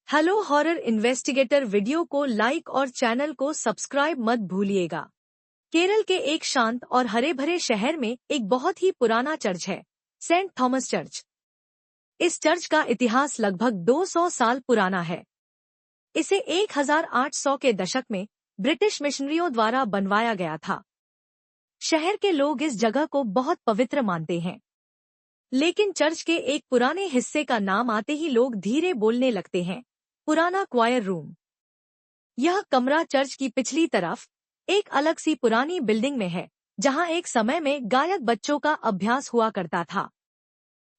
Hello horror investigator, video को like और channel को सब्सक्राइब मत भूलिएगा। केरल के एक शांत और हरे भरे शहर में एक बहुत ही पुराना चर्च है, सेंट थॉमस चर्च। इस चर्च का इतिहास लगभग 200 साल पुराना है। इसे 1800 के दशक में ब्रिटिश मिशनरियों द्वारा बनवाया गया था। शहर के लोग इस जगह को बहुत पवित्र मानते हैं, लेकिन चर्च के एक पुराने हिस्से का नाम आते ही लोग धीरे बोलने लगते हैं। पुराना क्वायर रूम। यह कमरा चर्च की पिछली तरफ एक अलग सी पुरानी बिल्डिंग में है, जहां एक समय में गायक बच्चों का अभ्यास हुआ करता था।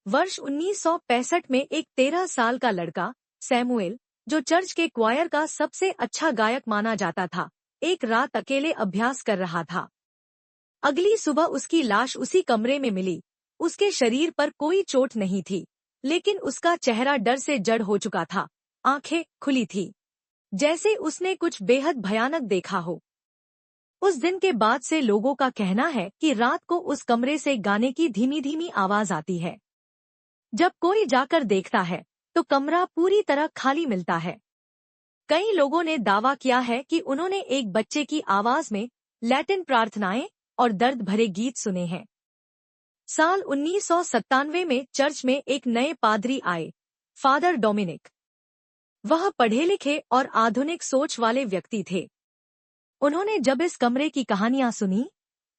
वर्ष 1965 में एक 13 साल का लड़का सैमुएल, जो चर्च के क्वायर का सबसे अच्छा गायक माना जाता था, एक रात अकेले अभ्यास कर रहा था। अगली सुबह उसकी लाश उसी कमरे में मिली। उसके शरीर पर कोई चोट नहीं थी, लेकिन उसका चेहरा डर से जड़ हो चुका था। आंखें खुली थी, जैसे उसने कुछ बेहद भयानक देखा हो। उस दिन के बाद से लोगों का कहना है कि रात को उस कमरे से गाने की धीमी धीमी आवाज आती है। जब कोई जाकर देखता है तो कमरा पूरी तरह खाली मिलता है। कई लोगों ने दावा किया है कि उन्होंने एक बच्चे की आवाज में लैटिन प्रार्थनाएं और दर्द भरे गीत सुने हैं। साल 1997 में चर्च में एक नए पादरी आए, फादर डोमिनिक। वह पढ़े लिखे और आधुनिक सोच वाले व्यक्ति थे। उन्होंने जब इस कमरे की कहानियां सुनी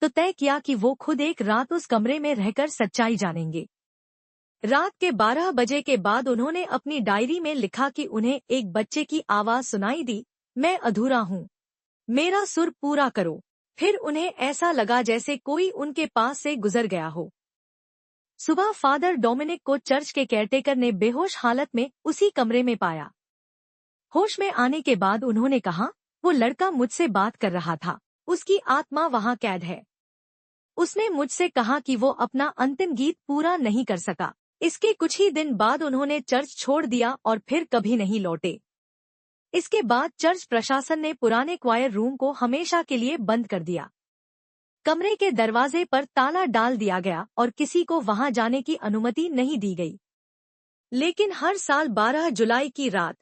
तो तय किया कि वो खुद एक रात उस कमरे में रहकर सच्चाई जानेंगे। रात के 12 बजे के बाद उन्होंने अपनी डायरी में लिखा कि उन्हें एक बच्चे की आवाज सुनाई दी, मैं अधूरा हूँ, मेरा सुर पूरा करो। फिर उन्हें ऐसा लगा जैसे कोई उनके पास से गुजर गया हो। सुबह फादर डोमिनिक को चर्च के केयरटेकर ने बेहोश हालत में उसी कमरे में पाया। होश में आने के बाद उन्होंने कहा, वो लड़का मुझसे बात कर रहा था, उसकी आत्मा वहां कैद है। उसने मुझसे कहा कि वो अपना अंतिम गीत पूरा नहीं कर सका। इसके कुछ ही दिन बाद उन्होंने चर्च छोड़ दिया और फिर कभी नहीं लौटे। इसके बाद चर्च प्रशासन ने पुराने क्वायर रूम को हमेशा के लिए बंद कर दिया। कमरे के दरवाजे पर ताला डाल दिया गया और किसी को वहां जाने की अनुमति नहीं दी गई। लेकिन हर साल 12 जुलाई की रात,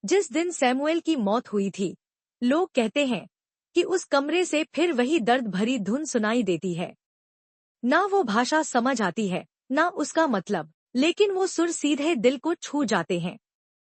जिस दिन सैमुएल की मौत हुई थी, लोग कहते हैं कि उस कमरे से फिर वही दर्द भरी धुन सुनाई देती है। ना वो भाषा समझ आती है, ना उसका मतलब, लेकिन वो सुर सीधे दिल को छू जाते हैं।